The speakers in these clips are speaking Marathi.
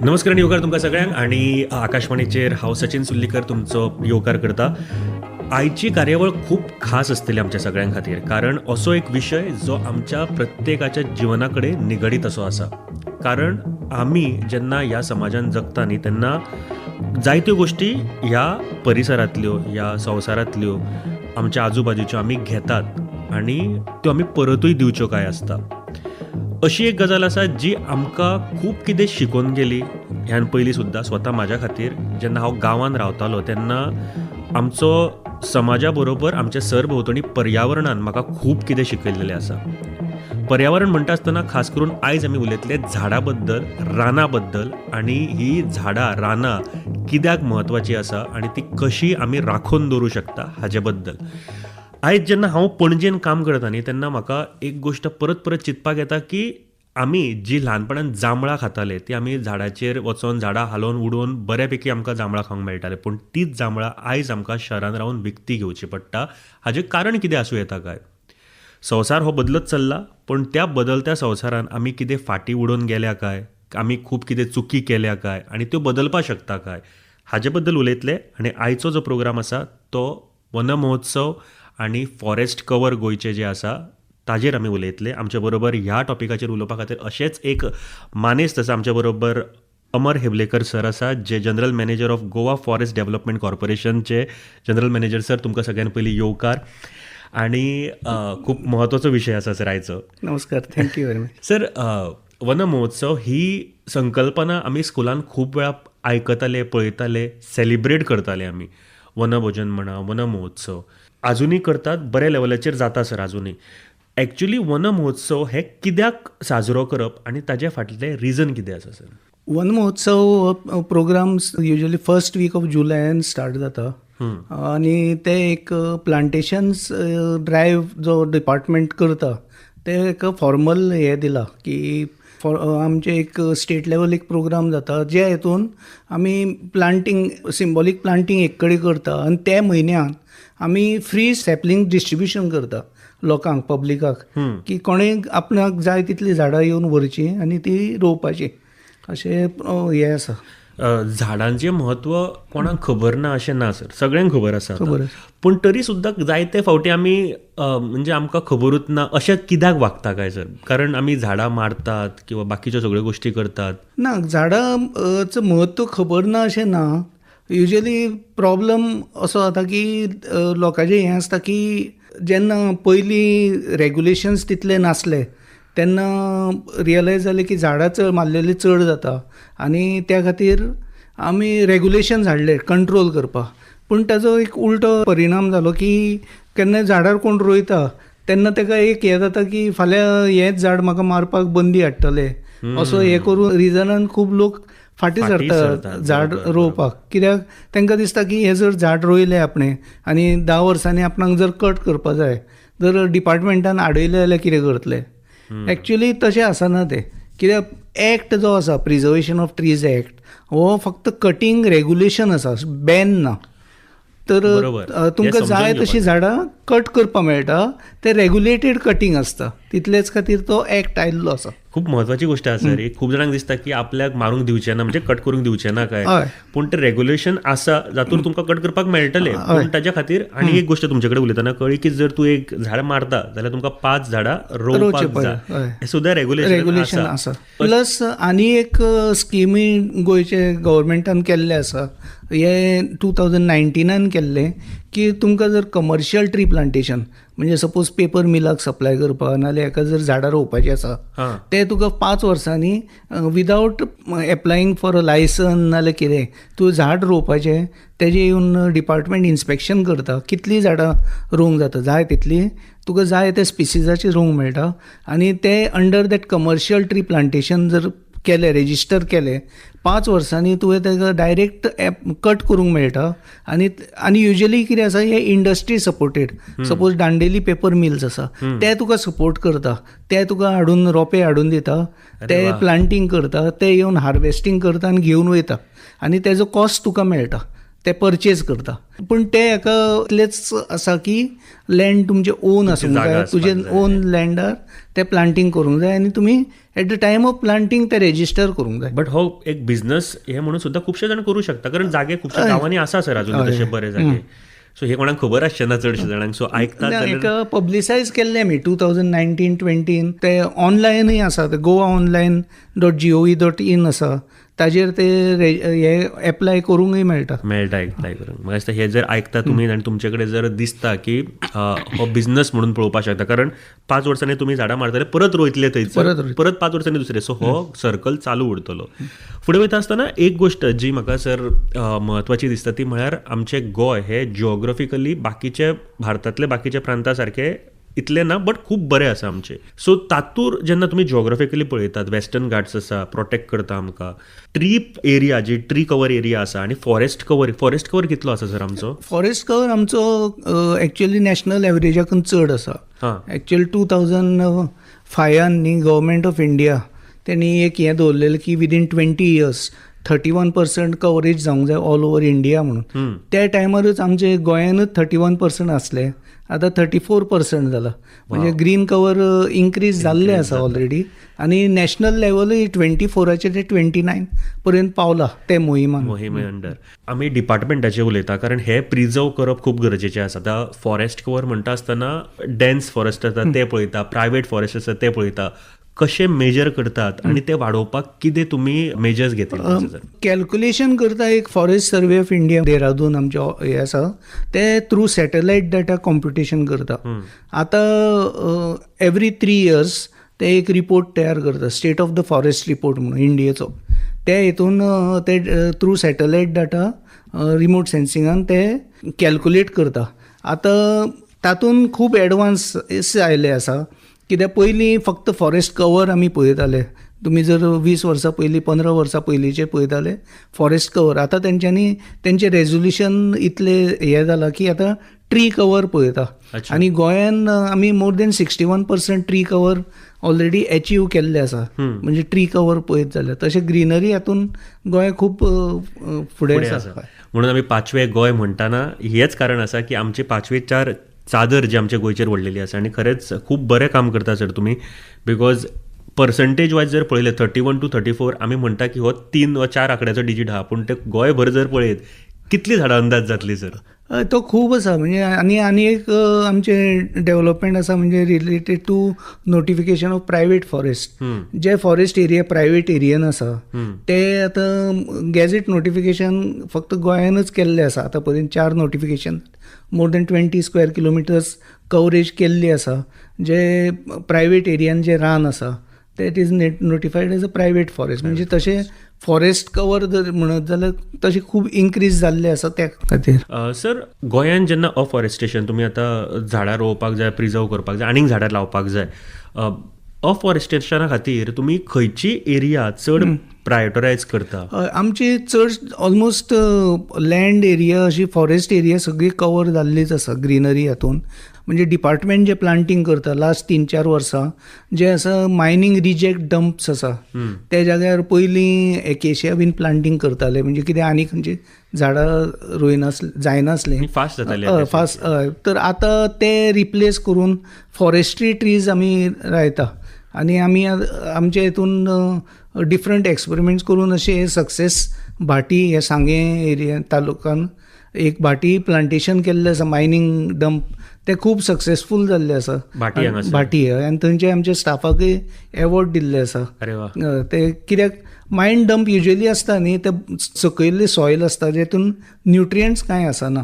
नमस्कार आणि येवकार तुमकां सगळ्यांक. आणि आकाशवाणीचेर हांव सचिन सुल्लीकर तुमचो येवकार करता. आयची कार्यावळ खूप खास आसतली आमच्या सगळ्यां खातीर, कारण असो एक विशय जो आमच्या प्रत्येकाच्या जिवना कडेन निगडीत असो आसा. कारण आमी जेन्ना ह्या समाजान जगता न्ही तेन्ना जायत्यो गोश्टी ह्या परिसरांतल्यो, ह्या संवसारांतल्यो, आमच्या आजूबाजूच्यो आमी घेतात आनी त्यो आमी परतूय दिवच्यो काय आसता. अशी एक गजाल आसा जी आमकां खूब कितें शिकोवन गेली. ह्यान पयलीं सुद्दां स्वता म्हाज्या खातीर जेन्ना हांव गांवांत रावतालो तेन्ना आमचो समाजा बरोबर आमच्या सरभोंवतणी पर्यावरणान म्हाका खूब कितें शिकयल्लें आसा. पर्यावरण म्हणटा आसतना खास करून आयज आमी उलयतले झाडां बद्दल, रानां बद्दल, आनी ही झाडां रानां कित्याक म्हत्वाची आसा आनी ती कशी आमी राखून दवरूं शकता हाचे बद्दल. आयज जेन्ना हांव पणजेन काम करता न्ही तेन्ना म्हाका एक गोश्ट परत परत चिंतपाक येता की आमी जी ल्हानपणांत जांबळां खाताले ती आमी झाडाचेर वचोन झाडां हालोवन उडोवन बऱ्यापैकी आमकां जांबळां खावंक मेळटाले. पूण तीच जांबळां आयज आमकां शहरान रावन विकती घेवची पडटा. हाजें कारण कितें आसूं येता काय? संवसार हो बदलत चल्ला, पण त्या बदलत्या संवसारान आमी कितें फाटीं उडोवन गेल्या काय, आमी खूब कितें चुकी केल्या काय आनी त्यो बदलपाक शकता काय, हाजे बद्दल उलयतले. आनी आयचो जो प्रोग्राम आसा तो वन महोत्सव आनी फॉरेस्ट कवर गोंयचे जे आसा ताजेर आमी उलयतले. आमचे बरोबर ह्या टॉपिकाचेर उलोवपा खातीर अशेंच एक मानेस्त आसा आमचे बरोबर अमर हेबलेकर सर आसा, जे general manager of Goa forest development कॉर्पोरेशनचे जनरल मॅनेजर. सर तुमकां सगळ्यान पयलीं येवकार. आणि खूप महत्वाचो विशय आसा सर आयचो. नमस्कार, thank you very much. Sir, Van महोत्सव ही संकल्पना आमी स्कुलान खूब वेळा आयकताले, पळयताले, सेलिब्रेट करताले आमी. वनभोजन म्हणा, वन महोत्सव आजुनी करतात, बऱ्या लेवलाचेर जाता सर आजुनी. एक्चुली वन महोत्सव हे कित्याक साजरो करप आनी ताजे फाटलें रिजन कितें आसा sir? Van Mahotsav programs usually first week of जुलायान स्टार्ट जाता आणि ते एक प्लांटेशन्स ड्रायव्ह जो डिपार्टमेंट करता ते एक फॉर्मल हे दिला की आमचे एक स्टेट लेवल एक प्रोग्राम जाता ज्या हेतून आमी प्लांटींग, सिंबॉलीक प्लांटींग एक कडेन करता आणि त्या म्हयन्यान आमी फ्री सॅपलिंग डिस्ट्रिब्युशन करता लोकांक, पब्लिकाक, की कोणें आपणाक जाय तितली झाडां येवन व्हरची आनी ती रोवपाची, अशें हे आसा. झाडांचें म्हत्व कोणाक खबर ना अशें ना सर, सगळ्यांक खबर आसा. पूण तरी सुद्दां जायते फावटी आमी म्हणजे आमकां खबरूच ना अशें कित्याक वागता काय सर? कारण आमी झाडां मारतात किंवा बाकीच्यो सगळ्यो गोश्टी करतात. ना, झाडांचं म्हत्व खबर ना अशें ना. युजली प्रॉब्लम असो जाता की लोकांचें हें आसता की जेन्ना पयलीं रेगुलेशन्स तितले नासले तेन्ना रियलायज जालें की झाडां चड मारलेली चड जाता आनी त्या खातीर आमी रेगुलेशन्स हाडले कंट्रोल करपाक. पूण ताजो एक उलटो परिणाम जालो की केन्ना झाडार कोण रोयता तेन्ना ताका एक हें जाता की फाल्यां हेंच झाड म्हाका मारपाक बंदी हाडटले असो हे करून रिजनान खूब लोक फाटीं सरता झाड रोवपाक. कित्याक तांकां दिसता की हें जर झाड रोयलें आपणें आनी 10 वर्सांनी आपणाक जर कट करपा जाय जर डिपार्टमेंटान आडयलें जाल्यार कितें करतले. एक्चुली तशें आसना तें. कित्याक एक्ट जो आसा प्रिजर्वेशन ऑफ ट्रीज एक्ट हो फक्त कटींग रेगुलेशन आसा, बॅन ना. तर तुमकां जाय तशी झाडां कट करपाक मेळटा, ते रेगुलेटेड कटींग आसता, तितलेच खातीर तो एक्ट आयिल्लो आसा. खूब म्हत्वाची गोश्ट आसा सर. खूब जाणांक दिसता की आपल्याक मारूंक दिवचे ना, म्हणजे कट करूंक दिवचे ना काय. पूण ते रेगुलेशन आसा जातून तुमकां कट करपाक मेळटले. पूण ताच्या खातीर आनी एक गोश्ट तुमचे कडेन उलयतना कळ्ळी की जर तूं एक झाड मारता जाल्यार तुमकां 5 झाडां रोवपाक जाय. हे सुद्धा रेगुलेशन आसा. प्लस आनी एक स्किमी गोंयचे गव्हर्मेंटान केल्ले आसा, हे 2019 केल्ले, की तुमकां जर कमर्शियल ट्री प्लांटेशन म्हणजे सपोज पेपर मिलाक सप्लाय करपाक नाल्यार एका जर झाडां रोवपाची आसा ते तुका 5 वर्सांनी विदावट एप्लायींग फॉर अ लायसन नाल्यार कितें तूं झाड रोवपाचें, तेजें येवन डिपार्टमेंट इन्स्पेक्शन करता, कितलीं झाडां रोवंक जाता जाय तितली तुका जाय त्या स्पिसिजाची रोवंक मेळटा. आनी ते under that commercial tree plantation जर केले, रेजिस्टर केले, 5 वर्सांनी तुवें ताका डायरेक्ट कट करूंक मेळटा. आनी युजली कितें आसा, हे industry supported. Suppose Dandeli paper mills आसा ते तुका सपोर्ट करता, ते तुका हाडून रोंपे हाडून दिता, ते प्लांटींग करता, ते येवन हार्वेस्टींग करता आनी घेवन वयता आनी तेजो कॉस्ट तुका मेळटा, ते परचेज करता. पूण ते एका इतलेंच आसा की लँड तुमचें ओन आसूंक जाय, तुजें ओन लँडार ते प्लांटींग करूंक जाय आनी तुमी एट द टायम ऑफ प्लांटींग ते रेजिस्टर करूंक जाय. बट हो एक बिझनेस हे म्हणून सुद्धा खुबशे जाण करू शकता, कारण जागे खुबशा गांवांनी आसा सर अजून तशे बरे जागे. सो हे कोणाक खबर आसचे ना चडशे जाणांक. सो ऐकतात एक पब्लिसायज केल्लें आमी 2019-20 ते ऑनलायनूय आसा, ते goaonline.gov.in आसा, ताजेर ते हे एप्लाय करूंकय मेळटा. एप्लाय करूंक. म्हाका दिसता हे जर आयकता तुमी आनी तुमचे कडेन जर दिसता की हो बिझनेस म्हणून पळोवपाक शकता, कारण 5 वर्सांनी तुमी झाडां मारतले परत रोयतले थंयच, परत 5 वर्सांनी दुसरे. सो हो सर्कल चालू उरतलो. फुडें वयता आसतना एक गोश्ट जी म्हाका सर म्हत्वाची दिसता ती म्हळ्यार आमचें गोंय हे जिओग्राफिकली बाकीचे भारतांतले बाकीच्या प्रांता सारके इतले ना, बट खूब बरे आसा आमचे. सो तातूंत जेन्ना तुमी जिओग्राफिकली पळयतात, वेस्टर्न घाट्स आसा, प्रोटेक्ट करता आमकां, ट्री एरिया जी ट्री कवर एरिया आसा, आनी फॉरेस्ट कवर कितलो आसा सर आमचो? फॉरेस्ट कवर आमचो एक्चुअली नॅशनल एवरेजाकून चड आसा. एक्चुअली 2005 न्ही गव्हर्मेंट ऑफ इंडिया त्यांनी एक हें दवरलेलें की विदीन 20 years 31% कवरेज जावंक जाय ऑल ओवर इंडिया म्हणून. त्या टायमारूच आमचे गोंयानूच 31% आसले, आतां 34% जाला. म्हणजे ग्रीन कवर इन्क्रीज जाल्लें आसा ऑलरेडी, आनी नॅशनल लेवलूय 24 ते 29 पर्यंत पावला ते मोहिमे अंडर. आमी डिपार्टमेंटाचेर उलयता, कारण हे प्रिजर्व करप खूब गरजेचें आसा. आतां फॉरेस्ट कवर म्हणटा आसतना डेन्स फॉरेस्ट आसा ते पळयता, प्रायवेट फॉरेस्ट आसा ते पळयता. कशे मेजर करतात आनी ते वाडोवपाक कितें तुमी मेजर्स घेतले? कॅल्क्युलेशन करता एक forest survey of India Dehradun आमचे हे आसा, ते थ्रू सॅटेलायट डाटा कॉम्प्युटेशन करता. आतां एवरी 3 years ते एक रिपोर्ट तयार करता, state of the forest report म्हणून इंडियेचो. ते हितून ते थ्रू सॅटेलायट डाटा रिमोट सेन्सिंगान ते कॅल्क्युलेट करता. आतां तातूंत खूब एडवान्स आयले आसा, कित्याक पयलीं फक्त फॉरेस्ट कवर आमी पळयताले. तुमी जर 20 वर्सां पयलीं 15 वर्सां पयलींचे पळयताले फॉरेस्ट कवर, आतां तेंचें रेजोल्युशन इतलें हें जालां की आतां ट्री कवर पळयता. आनी गोंयान आमी more than 61% tree cover already achieve केल्ले आसा. म्हणजे ट्री कवर पळयत जाल्यार तशें ग्रीनरी हातूंत गोंय खूब फुडें आसा. म्हणून आमी 5वें गोंय म्हणटाना हेच कारण आसा की आमचे 5वें चादर जी आमच्या गोंयचेर व्हडलेली आसा, आनी खरेंच खूब बरें काम करता सर तुमी. बिकॉज पर्संटेज वायज जर पळयलें 31 to 34 आमी म्हणटा की हो 3 वा 4 आंकड्याचो डिजीट आहा, पूण ते गोंयभर जर पळयत कितली झाडां अंदाज जातली सर? तो खूब आसा. म्हणजे आनी एक आमचे डेव्हलपमेंट आसा, म्हणजे related to notification of private forest. जे फॉरेस्ट एरिया प्रायवेट एरियन आसा ते आतां गॅझेट नोटिफिकेशन फक्त गोंयानूच केल्ले आसा. आतां पर्यंत 4 notification more than 20 square kilometers coverage केल्ली आसा. जे प्रायवेट एरियान जे रान आसा that is नोटिफायड as a private forest. म्हणजे तशें फॉरेस्ट कवर जर म्हणत जाल्यार तशें खूब इन्क्रीज जाल्लें आसा त्या खातीर. सर गोंयान जेन्ना अफॉरेस्टेशन तुमी आतां झाडां रोवपाक जाय, प्रिजर्व करपाक जाय, आनीक झाडां लावपाक जाय, अफॉरेस्टेशना खातीर तुमी खंयची एरिया चड प्रायोरिटायज करता? आमची चड ऑलमोस्ट लँड एरिया अशी फॉरेस्ट एरिया सगळी कवर जाल्लीच आसा ग्रीनरी हातून. म्हणजे डिपार्टमेंट जे प्लांटींग करता लास्ट 3-4 वर्सां जे आसा मायनींग रिजेक्ट डंप्स आसा त्या जाग्यार पयलीं एकेशिया बीन प्लांटींग करताले. म्हणजे कितें आनी खंयची झाडां जायनासलें, फास्ट जातालें फास्ट. तर आतां ते रिप्लेस करून फॉरेस्ट्री ट्रीज आमी रायता. आनी आमी आमच्या हितून डिफरंट एक्सपेरिमेंट्स करून अशे सक्सेस भाटी हे सांगे एरिया तालुकान एक भाटी प्लांटेशन केल्लें आसा मायनींग डंप. ते खूब सक्सेसफूल जाल्ले आसा भाटी. आनी थंयचे आमच्या स्टाफाकय एवॉर्ड दिल्ले आसा. ते कित्याक मायन डंप युजली आसता न्ही, ते सकयल्ले सॉयल आसता जेतून न्युट्रियंट्स कांय आसना.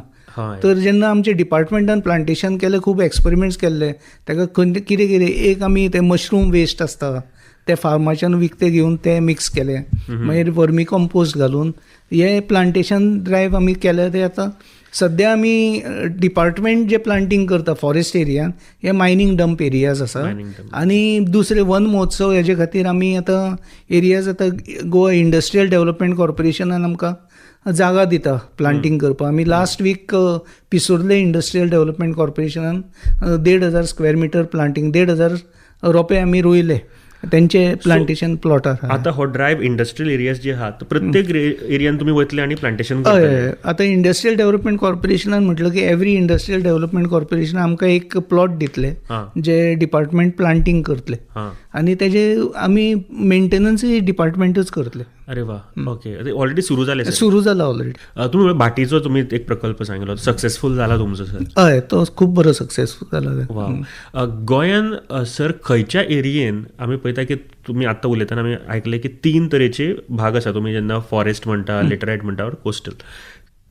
तर जेन्ना आमच्या डिपार्टमेंटान प्लांटेशन केलें, खूब एक्सपेरिमेंट्स केल्ले, ताका कितें एक आमी ते मशरूम वेस्ट आसता ते फार्माच्यान विकते घेवन ते मिक्स केले, मागीर वर्मी कंपोस्ट घालून हे प्लांटेशन ड्रायव्ह आमी केले. ते आतां सद्या आमी डिपार्टमेंट जे प्लांटींग करता फॉरेस्ट एरियान हे मायनींग डंप एरियाज आसा. आनी दुसरे वन महोत्सव हेजे खातीर आमी आतां एरियाज आतां गोवा इंडस्ट्रियल डेव्हलपमेंट कॉर्पोरेशनान आमकां जागा दिता प्लांटींग करपाक. आमी last week Pisurle industrial development कॉर्पोरेशनान 1,500 square meter प्लांटींग 1,500 रोंपे आमी रोयले. त्यांचे प्लांटेशन प्लॉटार आता हो ड्रायव्ह इंडस्ट्रियल एरियाज जे आहात प्रत्येक एरियान तुम्ही वतले आणि प्लांटेशन हय. आता इंडस्ट्रियल डेव्हलपमेंट कॉर्पोरेशनान म्हटलं की एव्हरी इंडस्ट्रियल डेव्हलपमेंट कॉर्पोरेशन आमकां एक प्लॉट दितले जे डिपार्टमेंट प्लांटिंग करतले आणि त्याचे आम्ही मेंटेनन्सय डिपार्टमेंटच करतले. अरे वा, ओके. ऑलरेडी सुरू झाले सुरू जाला ऑलरेडी. तुम्ही भाटीचो तुम्ही एक प्रकल्प सांगितलो, सक्सेसफुल झाला तुमचो सर? हय, तो खूप बरो सक्सेसफूल जाला. वा. गोंयान सर खंयच्या एरियेन आमी पळयता की तुम्ही आत्ता उलयतना आमी आयकले की 3 तरेचे भाग आसा, तुम्ही जेन्ना फॉरेस्ट म्हणटा, लेटरायट म्हणटा और कोस्टल.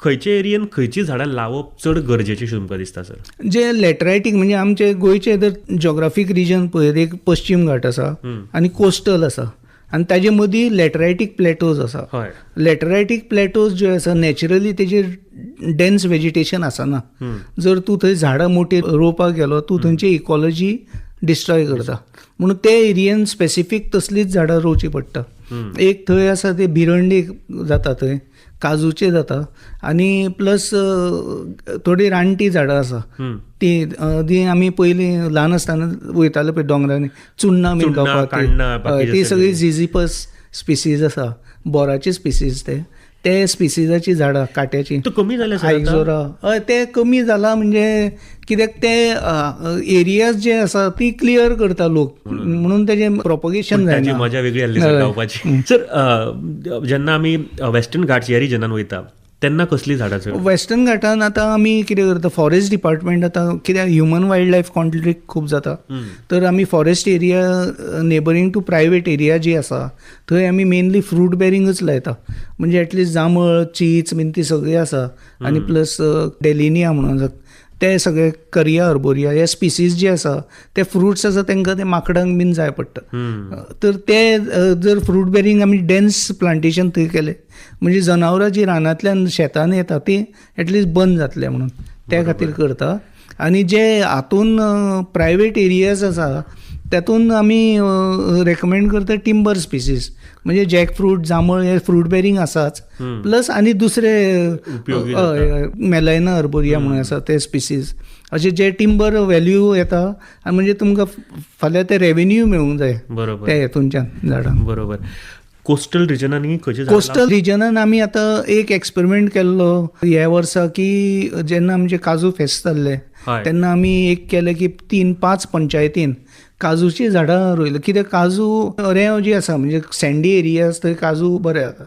खंयच्या एरियेन खंयची झाडां लावप चड गरजेची तुमकां दिसता सर? जे लॅटरायटीक म्हणजे आमचे गोंयचे जर जॉग्राफीक रिजन पळयत, एक पश्चिम घाट आसा आनी कोस्टल आसा आनी ताजे मदीं लॅटरायटीक प्लॅटोज आसा. लॅटरायटीक प्लॅटोज जे आसा नॅचरली तेजेर डेन्स वेजिटेशन आसना. जर तूं थंय झाडां मोठी रोवपाक गेलो तूं थंयची इकॉलॉजी डिस्ट्रॉय करता. म्हणून ते एरियेन स्पेसिफीक तसलीच झाडां रोवची पडटा. एक थंय आसा ते भिरंडी जाता, थंय काजूचे जाता आनी प्लस थोडी रानटी झाडां आसा ती आमी पयलीं ल्हान आसतना वयताले पळय दोंगरांनी चुन्ना बीन खावपाक, ती सगळी झिझिपस स्पिसीज आसा, बोराचे स्पिसीज ते स्पिसीजाची झाडां काट्याची कमी जाले आयजोरा. हय, ते कमी जाला म्हणजे कित्याक ते एरियाज जे आसा ती क्लियर करता लोक, म्हणून तेजे प्रोपगेशन जायना. मजा वेगळी आसली सर गावपाची. सर जेन्ना आमी वेस्टर्न घाट्स ह्या रिजनान वयता तेन्ना कसली झाडां? वेस्टर्न घाटान आतां आमी कितें करता, फॉरेस्ट डिपार्टमेंट आतां कित्याक ह्युमन वायल्ड लायफ कॉन्फ्लिक्ट खूब जाता, तर आमी forest area neighbouring to private area जी आसा थंय आमी मेनली फ्रूट बेरिंगच लायता. म्हणजे एटलिस्ट जांबळ, चीच बीन ती सगळी आसा आनी प्लस डेलिनिया म्हणून ते सगळे करिया अर्बोरिया हे स्पिसीज जे आसा ते फ्रुट्स आसा तांकां ते माकडांक बीन जाय पडटा. तर ते जर फ्रूट बेरिंग आमी डेन्स प्लांटेशन थंय केले म्हणजे जनावरां जी रानांतल्यान शेतान येता ती एटलिस्ट बंद जातले म्हणून त्या खातीर करता. आनी जे हातून प्रायवेट एरियाज आसा तातूंत आमी रेकमेंड करता टिंबर स्पिसीज, म्हणजे जॅकफ्रूट, जांबळ हे फ्रूट बेरिंग आसाच, प्लस आनी दुसरे मेलायना अर्बोरिया म्हणून आसा ते स्पिसीज, अशे जे टिंबर व्हॅल्यू येता म्हणजे तुमकां फाल्यां ते रेवेन्यू मेळूंक जाय त्या हेतूंच्यान झाडांक. बरोबर. कोस्टल रिजनांनी कोस्टल रिजनान आमी आतां एक एक्सपेरिमेंट केल्लो ह्या वर्सा की जेन्ना आमचे काजू फेस्त जाल्ले तेन्ना आमी एक केलें की 3-5 पंचायतीन काजूची झाडां रोयली. कित्याक काजू रेंव जी आसा म्हणजे सँडी एरियाज थंय काजू बरे जाता.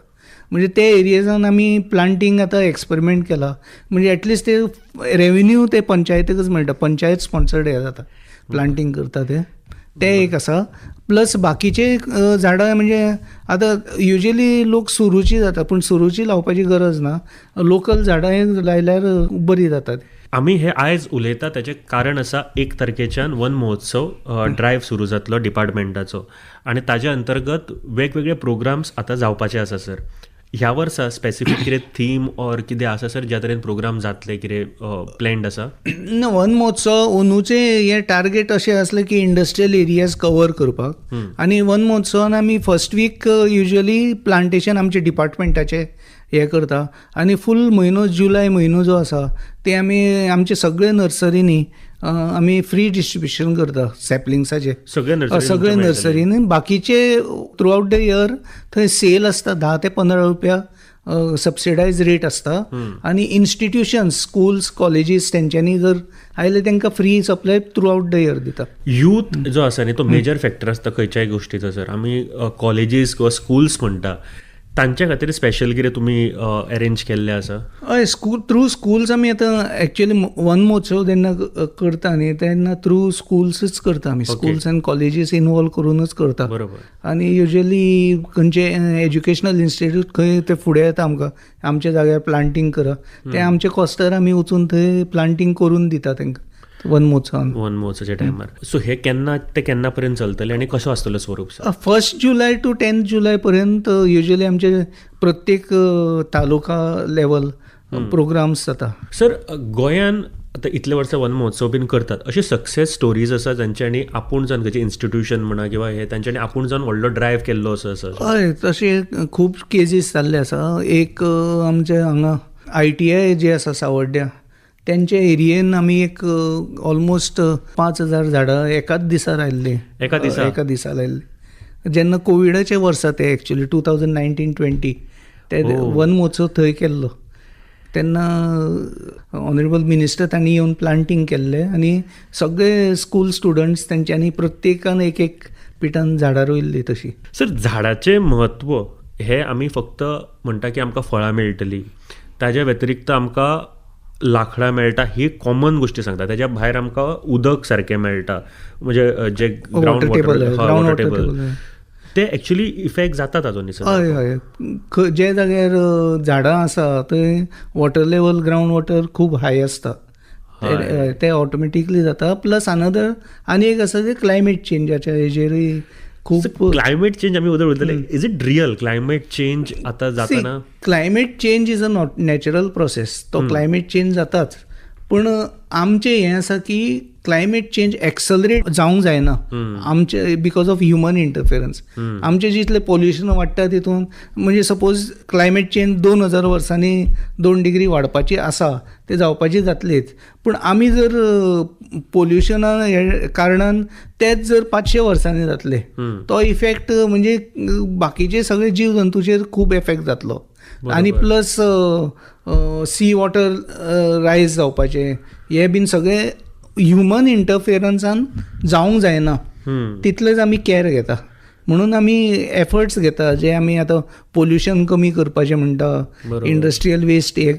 म्हणजे ते एरियाजान आमी प्लांटींग आतां एक्सपेरिमेंट केला म्हणजे एटलिस्ट ते रेवेन्यू ते पंचायतीकच मेळटा, पंचायत स्पॉन्सर्ड हे जाता प्लांटींग करता ते एक आसा. प्लस बाकीचे झाडां म्हणजे आतां युजली लोक सुरूची जाता पूण सुरूची लावपाची गरज ना, लोकल झाडां लायल्यार बरी जातात. आमी हे आयज उलयता ताचें कारण आसा 1 तारखेच्यान वन महोत्सव ड्रायव्ह सुरू जातलो डिपार्टमेंटाचो आनी ताज्या अंतर्गत वेगवेगळे प्रोग्राम्स आतां जावपाचे आसा सर. ह्या वर्सा स्पेसिफीक कितें थीम ऑर कितें आसा सर ज्या तरेन प्रोग्राम जातले, कितें प्लॅन्ड आसा? वन महोत्सव अंदूचे हे टार्गेट अशें आसलें की इंडस्ट्रियल एरियाज कवर करपाक आनी वन महोत्सवान आमी फर्स्ट वीक युजली प्लांटेशन आमचे डिपार्टमेंटाचे हे करता आनी फूल म्हयनो जुलय म्हयनो जो आसा ते आमी आमचे सगळे नर्सरीनी आमी फ्री डिस्ट्रिब्युशन करता सॅपलिंग्साचे सगळे नर्सरीनी. बाकीचे थ्रू आउट द इयर थंय सेल आसता 10 ते 15 रुपया सबसिडायज रेट आसता आनी इन्स्टिट्यूशन्स, स्कूल्स, कॉलेजीस तेंच्यांनी जर आयले तांकां free supply through out the year दिता. यूथ जो आसा न्ही तो मेजर फॅक्टर आसता खंयच्याय गोश्टीचो सर. आमी कॉलेजीस किंवा स्कूल्स म्हणटा तांच्या खातीर स्पेशल कितें तुमी अरेंज केल्लें आसा? हय, थ्रू स्कूल्स आमी आतां एक्चुअली वन महोत्सव जेन्ना करता न्ही तेन्ना थ्रू स्कूल्सच करता आमी, स्कूल्स आनी कॉलेजीस इनवॉल्व करूनच करता. बरोबर. आनी युजली खंयचे एज्युकेशनल इन्स्टिट्यूट खंय ते फुडें येता आमकां आमच्या जाग्यार प्लांटींग करा ते आमचे कॉस्टर आमी वचून थंय प्लांटींग करून दिता तांकां वन महोत्सवाच्या टायमार. सो हे केन्ना ते केन्ना पर्यंत चलतले आणि कसो आसतलो स्वरूप? 1 जुलय टू 10 जुलय पर्यंत युजली आमचे प्रत्येक तालुका लेवल प्रोग्राम्स जाता. सर गोंयान आतां इतले वर्सां वन महोत्सव बीन करतात, अशे सक्सेस स्टोरीज आसा जांच्यांनी आपूण जावन खंयचे इन्स्टिट्यूशन म्हणा किंवा हे तांच्यांनी आपूण जावन व्हडलो ड्रायव्ह केल्लो असो आसा? हय, तशे खूब केसीस जाल्ले आसा. एक आमचे हांगा ITI जे आसा सावड्ड्या त्यांच्या एरियेन आमी एक ऑलमोस्ट 5,000 झाडां एकाच दिसा लायिल्ली. एका दिसा लायिल्ली जेन्ना कोविडाचे वर्सा ते एक्चुली 2019-20 ते वन महोत्सव थंय केल्लो तेन्ना ऑनरेबल मिनिस्टर तांणी येवन प्लांटींग केल्लें आनी सगळे स्कूल स्टुडंट्स तेंच्यांनी प्रत्येकान एक एक पिटान झाडां रोयिल्लीं तशीं. सर, झाडाचें म्हत्व हे आमी फक्त म्हणटा की आमकां फळां मेळटलीं, ताज्या व्यतिरिक्त आमकां लांकडां मेळटा, ही कॉमन गोश्टी सांगता. ताज्या भायर आमकां उदक सारकें मेळटा, म्हणजे जे ग्रावंड वॉटर टेबल ते एक्चुअली इफेक्ट जाता ताजो न्ही सर? हय हय, जे जाग्यार झाडां आसा थंय वॉटर लेवल ग्रावंड वॉटर खूब हाय आसता, ते ऑटोमॅटिकली जाता. प्लस अनदर आनी एक आसा जे क्लायमेट चेंजाच्या हेजेरूय खूब. क्लायमेट चेंज आमी उलयतले, is it real climate change आतां जाताना? Climate change is a natural process, तो क्लायमेट चेंज जाताच. पूण आमचें हें आसा की क्लायमेट चेंज एक्सलरेट जावंक जायना आमचे बिकॉज ऑफ ह्युमन इंटरफिरन्स. आमचें जितलें पोल्युशन वाडटा तितून, म्हणजे सपोज क्लायमेट चेंज 2000 वर्सांनी 2 डिग्री वाडपाची आसा, ते जावपाची जातलीच. पूण आमी जर पोल्युशना कारणान तेच जर 500 वर्सांनी जातले, तो इफेक्ट म्हणजे बाकीचे सगळे जीव जंतूचेर खूब इफेक्ट जातलो. आनी प्लस सी वॉटर रायज जावपाचे, हे बीन सगळे ह्युमन इंटरफिरन्सान जावंक जायना, तितलेच आमी कॅर घेता. म्हणून आमी एफर्ट्स घेता, जे आमी आतां पोल्युशन कमी करपाचें म्हणटा, इंडस्ट्रियल वेस्ट हे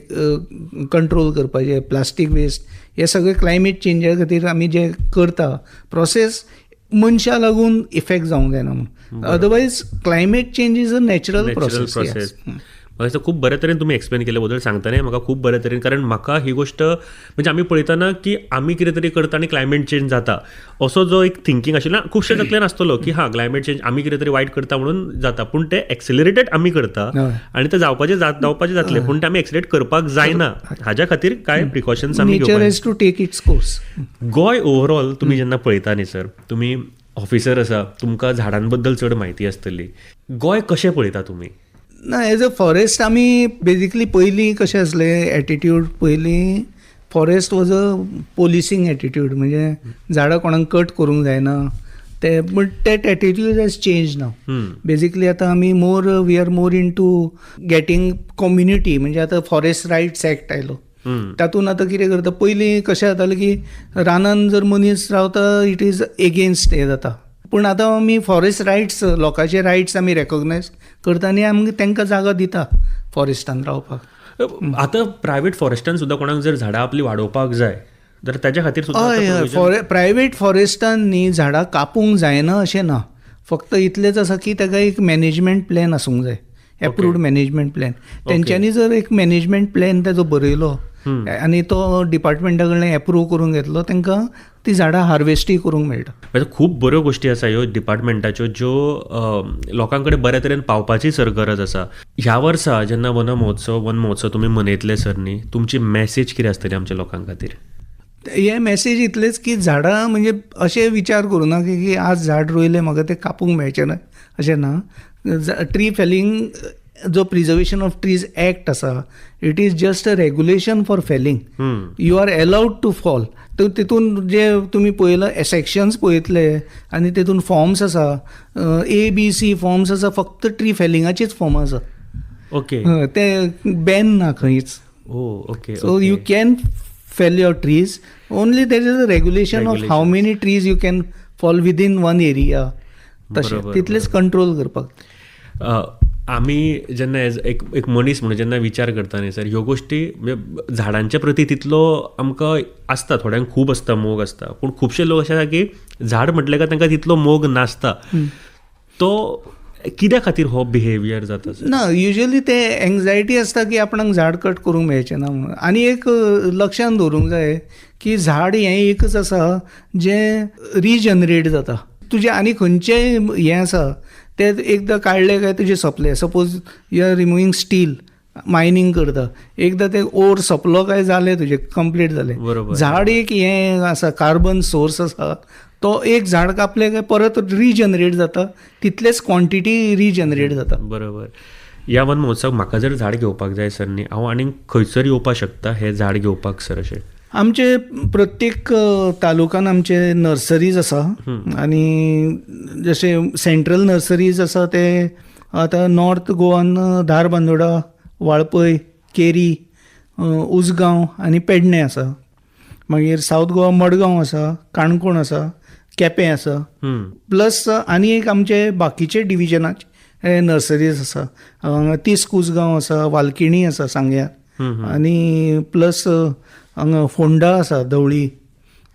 कंट्रोल करपाचें, प्लास्टीक वेस्ट, हे सगळे क्लायमेट चेंजा खातीर आमी जे करता प्रोसेस मनशा लागून इफेक्ट जावंक जायना म्हणून. Otherwise climate change is a natural process. म्हाका खूब बरे तरेन तुमी एक्सप्लेन केले बद्दल सांगताना म्हाका खूब बरे तरेन, कारण म्हाका ही गोश्ट म्हणजे आमी पळयतना की आमी कितें तरी करता आनी क्लायमेट चेंज जाता असो जो एक थिंकींग आशिल्लो खुबशे तकलेन आसतलो की हां क्लायमेट चेंज आमी कितें तरी वायट करता म्हणून जाता, पूण ते एक्सेलरेटेड आमी करता आनी ते जावपाचे जातले, पूण ते आमी एक्सेलरेट करपाक जायना. हाज्या खातीर कांय प्रिकॉशन्स आमी nature has to take its course. Goa overall तुमी जेन्ना पळयता न्ही सर, तुमी ऑफिसर आसा, तुमकां झाडां बद्दल चड म्हायती आसतली, गोंय कशें पळयता तुमी? ना, एज अ फॉरेस्ट आमी बेजिकली पयलीं कशें आसलें एटिट्यूड, पयलीं forest was a policing attitude, म्हणजे झाडां कोणाक कट करूंक जायना ते. But that attitude has change now. Basically आतां आमी we are more into getting community, म्हणजे आतां फॉरेस्ट रायट्स एक्ट आयलो, तातूंत आतां कितें करता, पयलीं कशें जातालें की रानान जर मनीस रावता इट इज एगेन्स्ट हे जाता, पूण आतां आमी फॉरेस्ट रायट्स, लोकांचे रायट्स आमी रेकॉग्नायज करता आनी आमी तांकां जागा दिता फॉरेस्टान रावपाक. आतां प्रायवेट फॉरेस्टान सुद्दां कोणाक जर झाडां आपली वाडोवपाक जाय जाल्यार ताच्या खातीर हय, प्रायवेट फॉरेस्टान न्ही झाडां कापूंक जायना अशें ना, फक्त इतलेंच आसा की ताका एक मॅनेजमेंट प्लॅन आसूंक जाय, एप्रूव्ड मॅनेजमेंट प्लॅन. तेंच्यांनी जर एक मॅनेजमेंट प्लॅन ताजो बरयलो आनी तो डिपार्टमेंटा कडल्यान एप्रूव करून घेतलो, तांकां ती झाडां हार्वेस्टूय करूंक मेळटा. खूब बऱ्यो गोश्टी आसा ह्यो डिपार्टमेंटाच्यो, ज्यो लोकां कडेन बऱ्या तरेन पावपाची सर गरज आसा. ह्या वर्सा जेन्ना वन महोत्सव तुमी मनयतले सर न्ही, तुमची मॅसेज कितें आसतली आमच्या लोकां खातीर? हे मॅसेज इतलेच की झाडां म्हणजे अशें विचार करूं ना की आज झाड रोयलें म्हाका तें कापूंक मेळचें ना, अशें ना. ट्री फेलिंग जो प्रिजर्वेशन ऑफ ट्रीज एक्ट आसा, it is just a regulation for felling. You are allowed to fall. तितून जे तुमी पळयलां सेक्शन्स पळयतले आनी तितून फॉर्म्स आसा, ABC फॉर्म्स आसा, फक्त ट्री फेलिंगाचेच फॉर्म आसा. ओके, ते बॅन ना खंयच. Okay, so you can fail your trees, only there is a regulation of how many trees you can fall within one area, तशें तितलेच कंट्रोल करपाक. आमी जेन्ना एक मनीस म्हणून जेन्ना विचार करता न्ही सर, ह्यो गोश्टी म्हणजे झाडांच्या प्रती तितलो आमकां आसता, थोड्यांक खूब आसता, मोग आसता, पूण खुबशे लोक अशे आसा की झाड म्हटले काय तांकां तितलो मोग नासता. तो कित्या खातीर हो बिहेवियर जाता ना? युजली ते एंग्जायटी आसता की आपणाक झाड कट करूंक मेळचें ना म्हणून. आनी एक लक्षांत दवरूंक जाय की झाड हें एकच आसा जें रिजनरेट जाता. तुजें आनी खंयचेंय हें आसा ते एकदां काडलें काय तुजें सोंपलें. Suppose you are removing steel, mining करता, एकदां ते ओर सोंपलो काय जालें, तुजें कंप्लीट जालें. झाड एक हें आसा, कार्बन सोर्स आसा, तो एक झाड कापलें काय परत रिजनरेट जाता, तितलेच क्वॉन्टिटी रिजनरेट जाता. बरोबर. ह्या वन महोत्सवाक म्हाका जर झाड घेवपाक जाय सर न्ही, हांव आनीक खंयसर येवपाक शकता हें झाड घेवपाक सर? अशें आमचे प्रत्येक तालुकान आमचे नर्सरीज आसा आनी जशे सेंट्रल नर्सरीज आसा ते आतां नॉर्थ गोवान धारबांदोडा, वाळपय, केरी, उसगांव आनी पेडणे आसा. मागीर सावथ गोवा मडगांव आसा, काणकोण आसा, केपें आसा. प्लस आनी एक आमचे बाकीचे डिविजनाचे नर्सरीज आसा. तिस्क उसगांव आसा, वालकिणी आसा सांग्यार, आनी प्लस हांगा फोंडा आसा धवळी.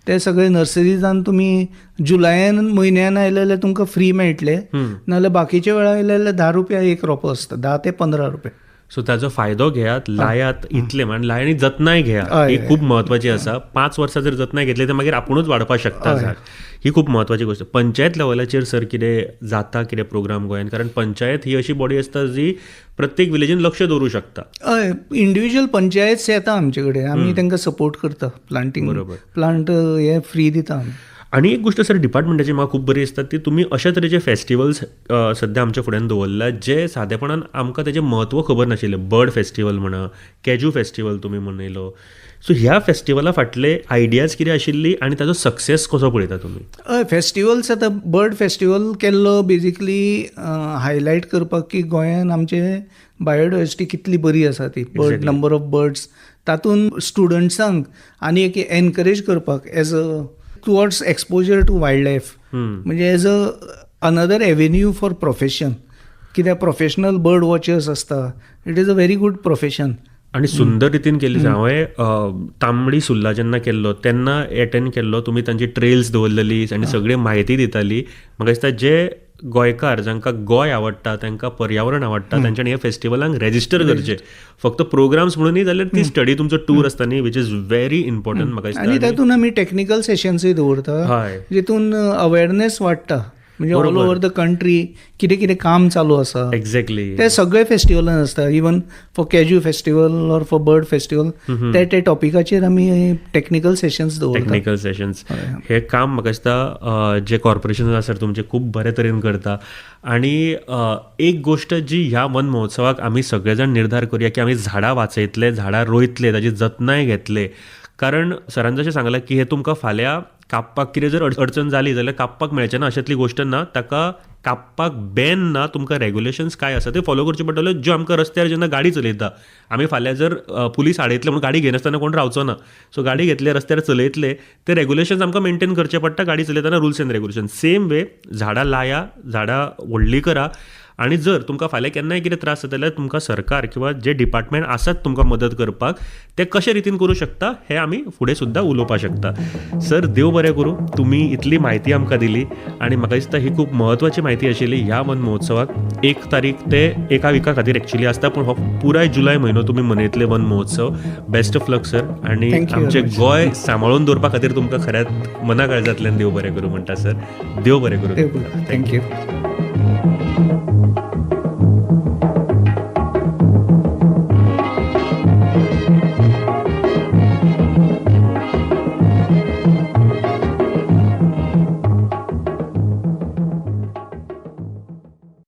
ते सगळे नर्सरीजान तुमी जुलायान म्हयन्यान आयले जाल्यार तुमकां फ्री मेळटले, नाजाल्यार बाकीचे वेळा आयले जाल्यार ₹10 एक रोपो आसता, ₹10 ते ₹15. सो ताचो फायदो घेयात, लायात इतले म्हणजे लायांनी जतनाय घेया, ही खूप महत्वाची आसा. 5 वर्सां जर जतनाय घेतली तर मागीर आपुणूच वाडपाक शकता झाड. ही खूप महत्वाची गोष्ट. पंचायत लेवलाचेर सर कितें जाता, कितें प्रोग्राम गोंयान? कारण पंचायत ही अशी बॉडी आसता जी प्रत्येक विलेजीन लक्ष दवरूं शकता. हय, इंडिविज्युअल पंचायत येता आमचे कडेन, आमी तांकां सपोर्ट करता. प्लांटींग प्लांट हे फ्री दिता आमी. आणि एक गोष्ट सर डिपार्टमेंटाची म्हाका खूब बरी दिसता ती तुमी अशा तरेचे फेस्टिवल्स सद्या आमच्या फुड्यान दवरला जे सादेपणान आमकां तेजें म्हत्व खबर नाशिल्लें. बर्ड फेस्टिवल म्हणा, कॅजू फेस्टिवल तुमी मनयलो. सो ह्या फेस्टिवला फाटले आयडियाज कितें आशिल्ली आनी ताचो सक्सेस कसो पळयता तुमी? हय, फेस्टिवल्स आतां बर्ड फेस्टिवल केल्लो बेजिकली हायलायट करपाक की गोंयान आमचे बायोडायवर्सिटी कितली बरी आसा ती, बर्ड नंबर ऑफ बर्ड्स. तातूंत स्टुडंट्सांक आनी एक एनकरेज करपाक as a towards exposure to wild life, म्हणजे as a another avenue for profession. कित्याक प्रोफेशनल बर्ड वॉचर्स आसता, it is a very good profession. आणि सुंदर रितीन केल्ली. हांवें तांबडी सुर्ला जेन्ना केल्लो तेन्ना एटेंड केल्लो. तुमी तांची ट्रेल्स दवरलेली आनी सगळी म्हायती दिताली. म्हाका दिसता जे गोंयकार जांकां गोंय आवडटा, तांकां पर्यावरण आवडटा, तांच्यांनी ह्या फेस्टिवलांक रेजिस्टर करचें. फक्त प्रोग्राम्स म्हणून न्ही जाल्यार ती स्टडी तुमचो टूर आसता न्ही, वीच इज व्हेरी इम्पॉर्टंट म्हाका दिसता. आनी तातूंत आमी टेक्निकल सेशन्सूय दवरता, जितून अवेरनेस वाडटा. म्हणजे ऑल ओवर द कंट्री कितें कितें काम चालू आसा. एक्झॅक्टली. ते सगळे फेस्टिवलान आसता. इवन फॉर कॅजू festival or for bird festival ते टॉपिकाचेर आमी टेक्निकल सेशन्स दवरता. टेक्निकल सेशन्स हे काम म्हाका दिसता जे कॉर्पोरेशन आसा तुमचे खूब बरे तरेन करता. आणि एक गोष्ट जी ह्या वन महोत्सवाक आमी सगळे जाण निर्धार करूया की आमी झाडां वाचयतले, झाडां रोयतले, ताची जतनाय घेतले. कारण सरान जशें सांगलां की हे तुमकां फाल्यां कापपाक कितें जर अडचण जाली जाल्यार कापपाक मेळचें ना अशातली गोश्ट ना. ताका कापपाक बॅन ना, तुमकां रेग्युलेशन्स काय आसा ते फॉलो करचे पडटले. ज्यो आमकां रस्त्यार जेन्ना गाडी चलयता, आमी फाल्यां जर पुलीस आडयतले म्हणून गाडी घेनासतना कोण रावचो ना. सो गाडी घेतले, रस्त्यार चलयतले, ते रेग्युलेशन्स आमकां मेंटेन करचे पडटा गाडी चलयतना. Rules end regulation same way झाडां लाया, झाडां व्हडली करा. आणि जर तुमकां फाल्यां केन्नाय कितें त्रास जाता जाल्यार तुमकां सरकार किंवा जे डिपार्टमेंट आसात तुमकां मदत करपाक, ते कशे रितीन करूं शकता हे आमी फुडें सुद्दां उलोवपाक शकता. सर, देव बरें करूं. तुमी इतली म्हायती आमकां दिली आनी म्हाका दिसता ही खूब म्हत्वाची म्हायती आशिल्ली. ह्या वन महोत्सवाक 1 तारीख ते 1 विका खातीर एक्चुअली आसता, पूण हो पुराय जुलय म्हयनो तुमी मनयतले वन महोत्सव. Best of luck sir. आनी आमचें गोंय सांबाळून दवरपा खातीर तुमकां खऱ्यांत मना काळजांतल्यान देव बरें करूं म्हणटा सर. देव बरें करूं. थँक्यू.